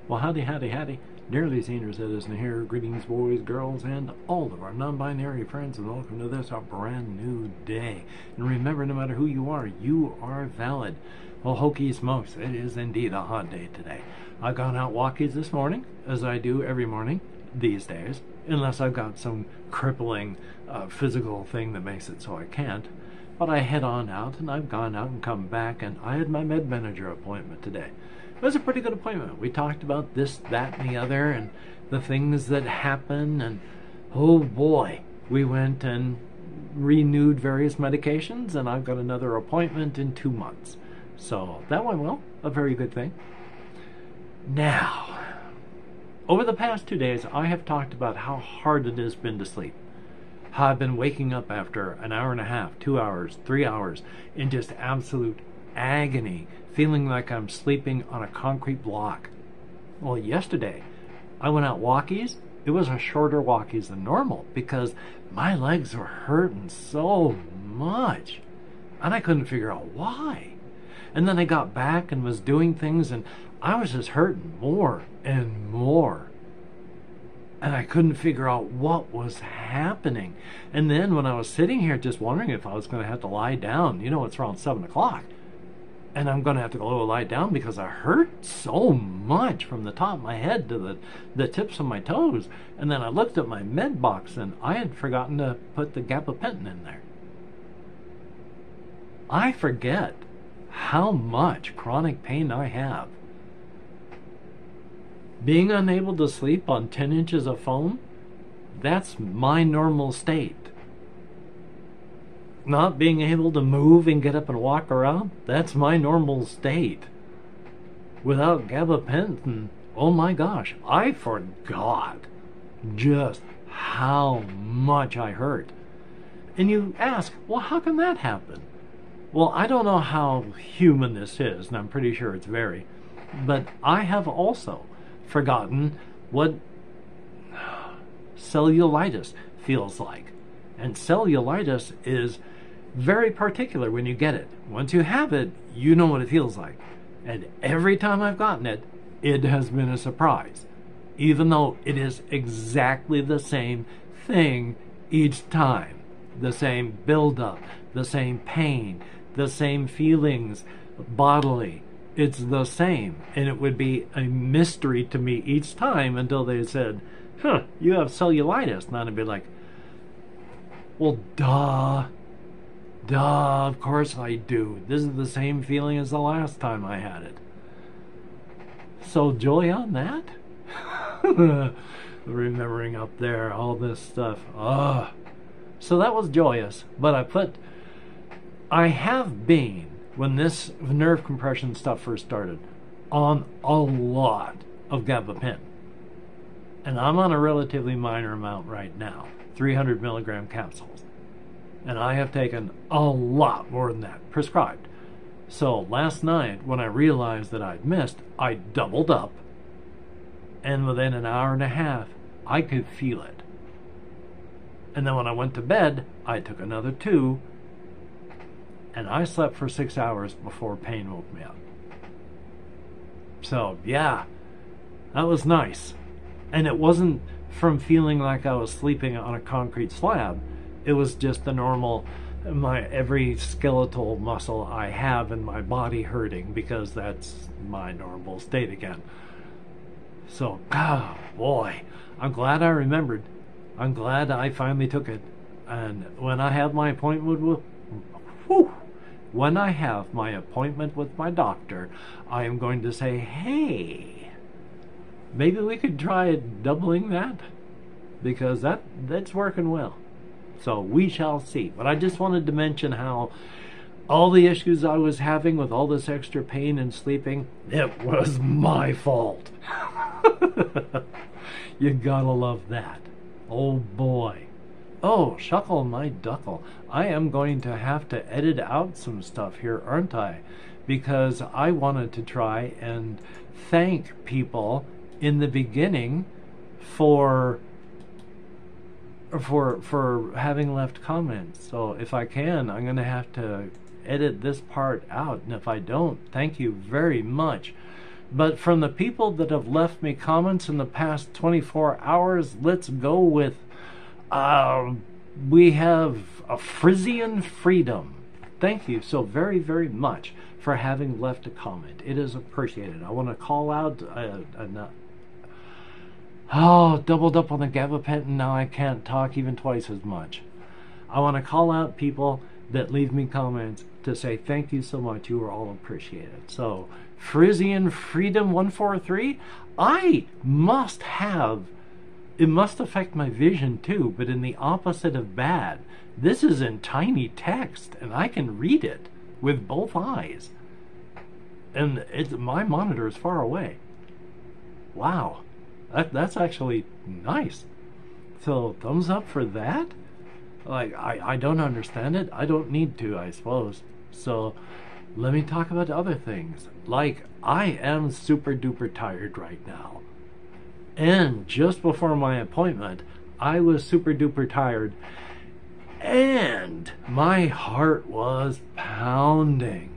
Well, howdy, howdy, howdy. Dearly senior citizen here. Greetings, boys, girls, and all of our non-binary friends, and welcome to this, our brand new day. And remember, no matter who you are valid. Well, hokey smokes, it is indeed a hot day today. I've gone out walkies this morning, as I do every morning these days, unless I've got some crippling physical thing that makes it so I can't. But I head on out, and I've gone out and come back, and I had my med manager appointment today. It was a pretty good appointment. We talked about this, that, and the other, and the things that happen, and oh boy, we went and renewed various medications, and I've got another appointment in 2 months. So that went well, a very good thing. Now, over the past 2 days, I have talked about how hard it has been to sleep. How I've been waking up after an hour and a half, 2 hours, 3 hours, in just absolute agony, feeling like I'm sleeping on a concrete block. Well, yesterday, I went out walkies. It was a shorter walkies than normal because my legs were hurting so much, and I couldn't figure out why. And then I got back and was doing things, and I was just hurting more and more. And I couldn't figure out what was happening. And then when I was sitting here just wondering if I was going to have to lie down, it's around 7 o'clock. And I'm going to have to go lie down because I hurt so much from the top of my head to the tips of my toes. And then I looked at my med box, and I had forgotten to put the gabapentin in there. I forget how much chronic pain I have. Being unable to sleep on 10 inches of foam, that's my normal state. Not being able to move and get up and walk around, that's my normal state. Without gabapentin, oh my gosh, I forgot just how much I hurt. And you ask, well, how can that happen? Well, I don't know how human this is, and I'm pretty sure it's very, but I have also forgotten what cellulitis feels like. And cellulitis is very particular when you get it. Once you have it, you know what it feels like. And every time I've gotten it, it has been a surprise. Even though it is exactly the same thing each time. The same buildup, the same pain, the same feelings bodily. It's the same. And it would be a mystery to me each time until they said, you have cellulitis. And I'd be like, well, duh, of course I do. This is the same feeling as the last time I had it. So joy on that. Remembering up there all this stuff. So that was joyous. But I have been, when this nerve compression stuff first started, on a lot of gabapentin. And I'm on a relatively minor amount right now. 300 milligram capsules. And I have taken a lot more than that, prescribed. So last night, when I realized that I'd missed, I doubled up. And within an hour and a half, I could feel it. And then when I went to bed, I took another 2. And I slept for 6 hours before pain woke me up. So, yeah, that was nice. And it wasn't from feeling like I was sleeping on a concrete slab. It was just the normal, every skeletal muscle I have in my body hurting because that's my normal state again. So, boy, I'm glad I remembered. I'm glad I finally took it. And when I have my appointment with my doctor, I am going to say, hey, maybe we could try doubling that, because that's working well. So we shall see. But I just wanted to mention how all the issues I was having with all this extra pain and sleeping, it was my fault. You gotta love that. Oh boy. Oh, shuckle my duckle. I am going to have to edit out some stuff here, aren't I? Because I wanted to try and thank people in the beginning for having left comments. So if I can, I'm going to have to edit this part out. And if I don't, thank you very much But from the people that have left me comments in the past 24 hours, let's go with, we have a Frisian Freedom. Thank you so very, very much for having left a comment. It is appreciated. I want to call out, doubled up on the gabapentin, now I can't talk even twice as much. I want to call out people that leave me comments to say thank you so much. You are all appreciated. So, Frisian Freedom 143, I must have, it must affect my vision too, but in the opposite of bad. This is in tiny text, and I can read it with both eyes. And my monitor is far away. Wow. That's actually nice. So, thumbs up for that? Like, I don't understand it. I don't need to, I suppose. So, let me talk about other things. Like, I am super duper tired right now. And just before my appointment, I was super duper tired. And my heart was pounding.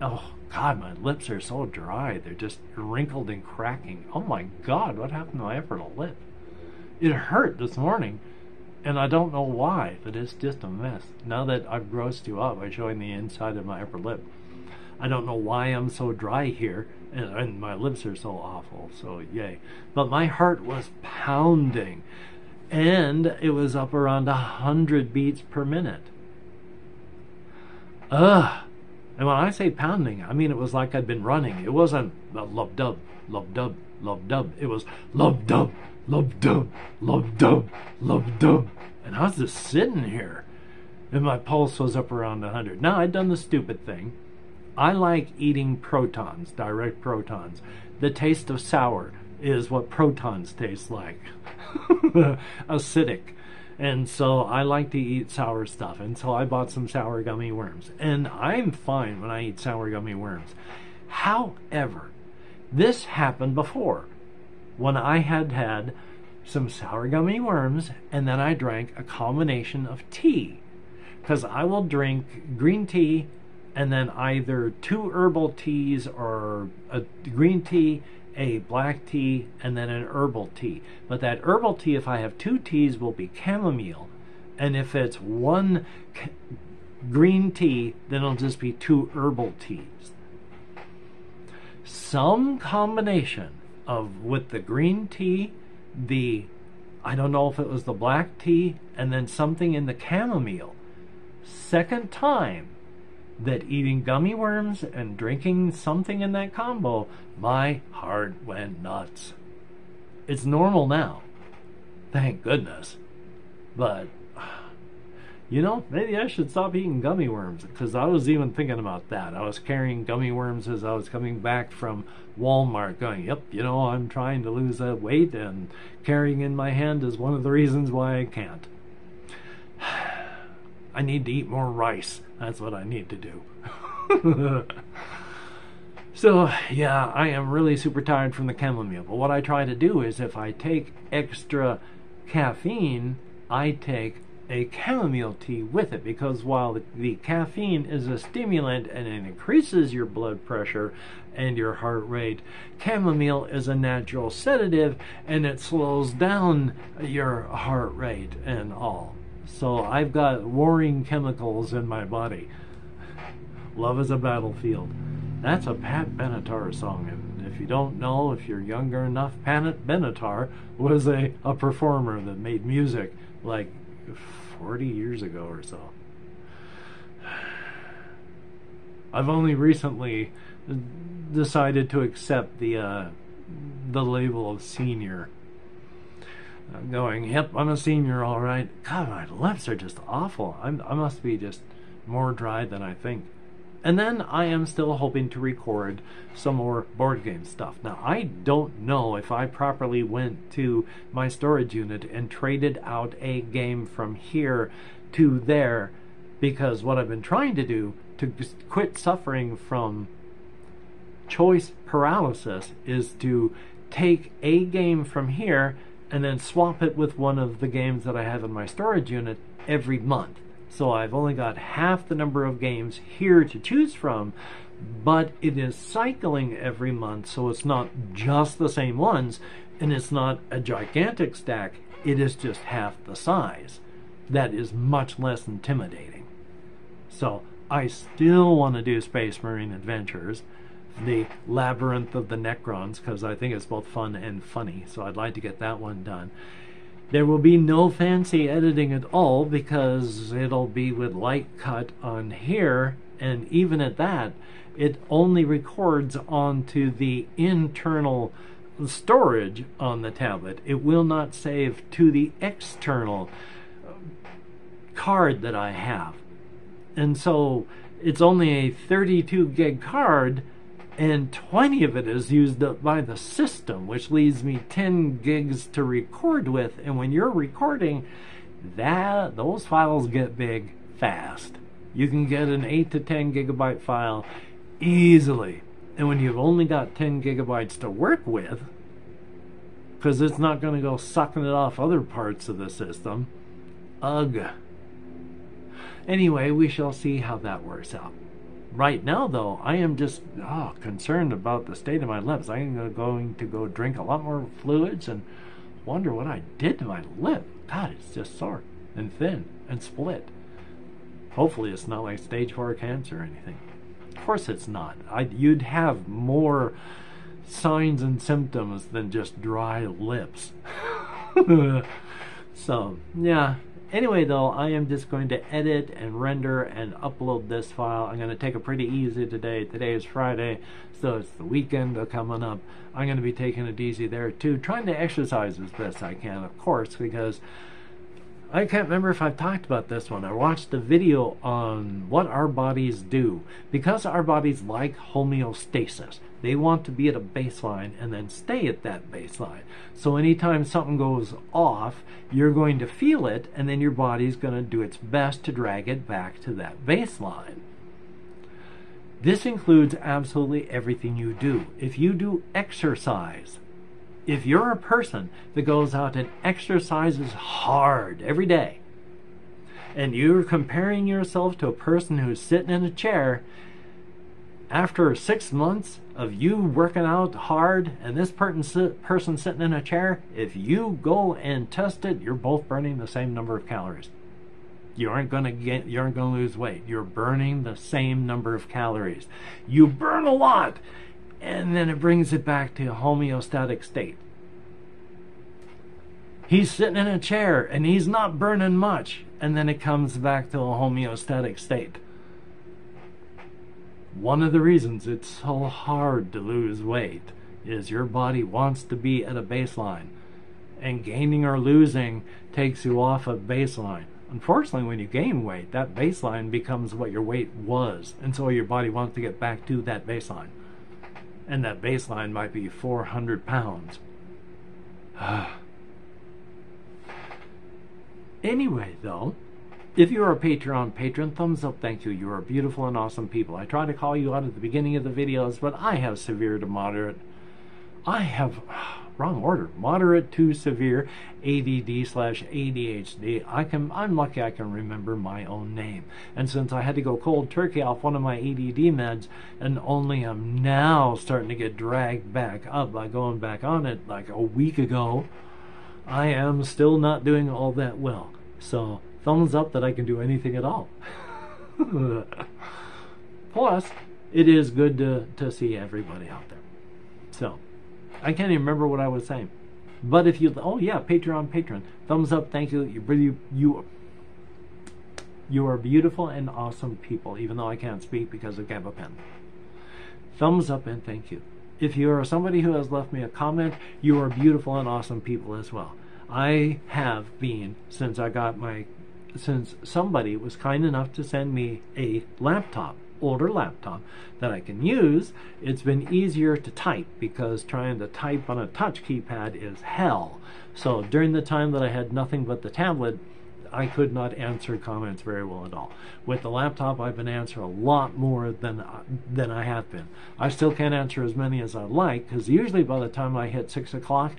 Oh, God, my lips are so dry. They're just wrinkled and cracking. Oh, my God, what happened to my upper lip? It hurt this morning. And I don't know why, but it's just a mess. Now that I've grossed you up by showing the inside of my upper lip, I don't know why I'm so dry here, and my lips are so awful, so yay. But my heart was pounding, and it was up around 100 beats per minute. Ugh. And when I say pounding, I mean it was like I'd been running. It wasn't lub-dub, lub-dub, lub-dub. It was lub-dub, lub-dub, lub-dub, lub-dub. And I was just sitting here, and my pulse was up around 100. Now, I'd done the stupid thing. I like eating protons, direct protons. The taste of sour is what protons taste like. Acidic. And so I like to eat sour stuff. And so I bought some sour gummy worms. And I'm fine when I eat sour gummy worms. However, this happened before. When I had some sour gummy worms, and then I drank a combination of tea. Because I will drink green tea, and then either 2 herbal teas, or a green tea, a black tea, and then an herbal tea. But that herbal tea, if I have 2 teas, will be chamomile. And if it's 1 green tea, then it'll just be 2 herbal teas. Some combination of, with the green tea, I don't know if it was the black tea, and then something in the chamomile. Second time that eating gummy worms and drinking something in that combo, my heart went nuts. It's normal now. Thank goodness. But, you know, maybe I should stop eating gummy worms, because I was even thinking about that. I was carrying gummy worms as I was coming back from Walmart going, yep, you know, I'm trying to lose that weight, and carrying in my hand is one of the reasons why I can't. I need to eat more rice. That's what I need to do. So, yeah, I am really super tired from the chamomile. But what I try to do is, if I take extra caffeine, I take a chamomile tea with it. Because while the caffeine is a stimulant and it increases your blood pressure and your heart rate, chamomile is a natural sedative and it slows down your heart rate and all. So I've got warring chemicals in my body. Love is a battlefield. That's a Pat Benatar song. And if you don't know, if you're younger enough, Pat Benatar was a performer that made music like 40 years ago or so. I've only recently decided to accept the label of senior. I'm going, yep, I'm a senior, all right. God, my lips are just awful. I must be just more dry than I think. And then I am still hoping to record some more board game stuff. Now, I don't know if I properly went to my storage unit and traded out a game from here to there, because what I've been trying to do to quit suffering from choice paralysis is to take a game from here and then swap it with one of the games that I have in my storage unit every month. So I've only got half the number of games here to choose from, but it is cycling every month, so it's not just the same ones, and it's not a gigantic stack. It is just half the size. That is much less intimidating. So I still want to do Space Marine Adventures, the Labyrinth of the Necrons, because I think it's both fun and funny, so I'd like to get that one done. There will be no fancy editing at all, because it'll be with light cut on here, and even at that, it only records onto the internal storage on the tablet. It will not save to the external card that I have. And so it's only a 32 gig card, and 20 of it is used up by the system, which leaves me 10 gigs to record with. And when you're recording, those files get big fast. You can get an 8 to 10 gigabyte file easily. And when you've only got 10 gigabytes to work with, because it's not going to go sucking it off other parts of the system, ugh. Anyway, we shall see how that works out. Right now, though, I am just concerned about the state of my lips. I'm going to go drink a lot more fluids and wonder what I did to my lip. God, it's just sore and thin and split. Hopefully it's not like stage 4 cancer or anything. Of course it's not. You'd have more signs and symptoms than just dry lips. So, yeah. Anyway, though, I am just going to edit and render and upload this file. I'm going to take it pretty easy today. Today is Friday, so it's the weekend coming up. I'm going to be taking it easy there, too. Trying to exercise as best I can, of course, because I can't remember if I've talked about this one. I watched a video on what our bodies do. Because our bodies like homeostasis, they want to be at a baseline and then stay at that baseline. So anytime something goes off, you're going to feel it, and then your body's going to do its best to drag it back to that baseline. This includes absolutely everything you do. If you do exercise, if you're a person that goes out and exercises hard every day, and you're comparing yourself to a person who's sitting in a chair, after 6 months of you working out hard and this person sitting in a chair, if you go and test it, you're both burning the same number of calories. You aren't going to lose weight. You're burning the same number of calories. You burn a lot, and then it brings it back to a homeostatic state. He's sitting in a chair and he's not burning much, and then it comes back to a homeostatic state. One of the reasons it's so hard to lose weight is your body wants to be at a baseline, and gaining or losing takes you off a baseline. Unfortunately, when you gain weight, that baseline becomes what your weight was, and so your body wants to get back to that baseline. And that baseline might be 400 pounds. Anyway, though, if you're a Patreon patron, thumbs up, thank you. You are beautiful and awesome people. I try to call you out at the beginning of the videos, but I have severe to moderate. I have, wrong order, moderate to severe ADD/ADHD. I'm lucky I can remember my own name. And since I had to go cold turkey off one of my ADD meds, and only am now starting to get dragged back up by going back on it like a week ago, I am still not doing all that well. So, thumbs up that I can do anything at all. Plus, it is good to see everybody out there. So, I can't even remember what I was saying. But if you, oh yeah, patron, thumbs up, thank you. You are beautiful and awesome people, even though I can't speak because I have a pen. Thumbs up and thank you. If you are somebody who has left me a comment, you are beautiful and awesome people as well. I have been, since somebody was kind enough to send me a laptop, older laptop, that I can use, it's been easier to type, because trying to type on a touch keypad is hell. So during the time that I had nothing but the tablet, I could not answer comments very well at all. With the laptop, I've been answering a lot more than I have been. I still can't answer as many as I'd like, because usually by the time I hit 6 o'clock,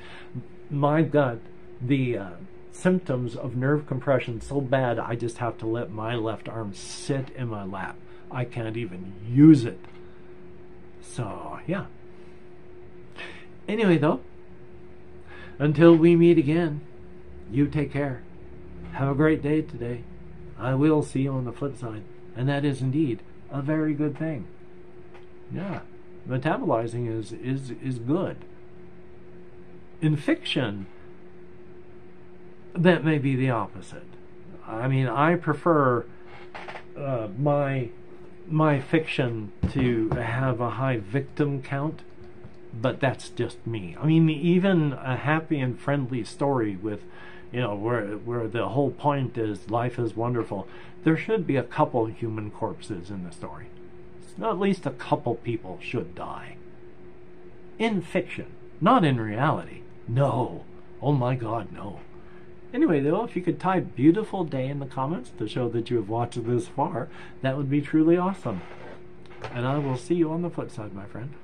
my gut, the symptoms of nerve compression so bad, I just have to let my left arm sit in my lap. I can't even use it. So, yeah. Anyway, though, until we meet again, you take care. Have a great day today. I will see you on the flip side. And that is indeed a very good thing. Yeah. Metabolizing is good. In fiction, that may be the opposite. I mean, I prefer my fiction to have a high victim count, but that's just me. I mean, even a happy and friendly story with, where the whole point is life is wonderful, there should be a couple human corpses in the story. At least a couple people should die. In fiction, not in reality. No. Oh my God, no. Anyway, though, if you could type beautiful day in the comments to show that you have watched this far, that would be truly awesome. And I will see you on the flip side, my friend.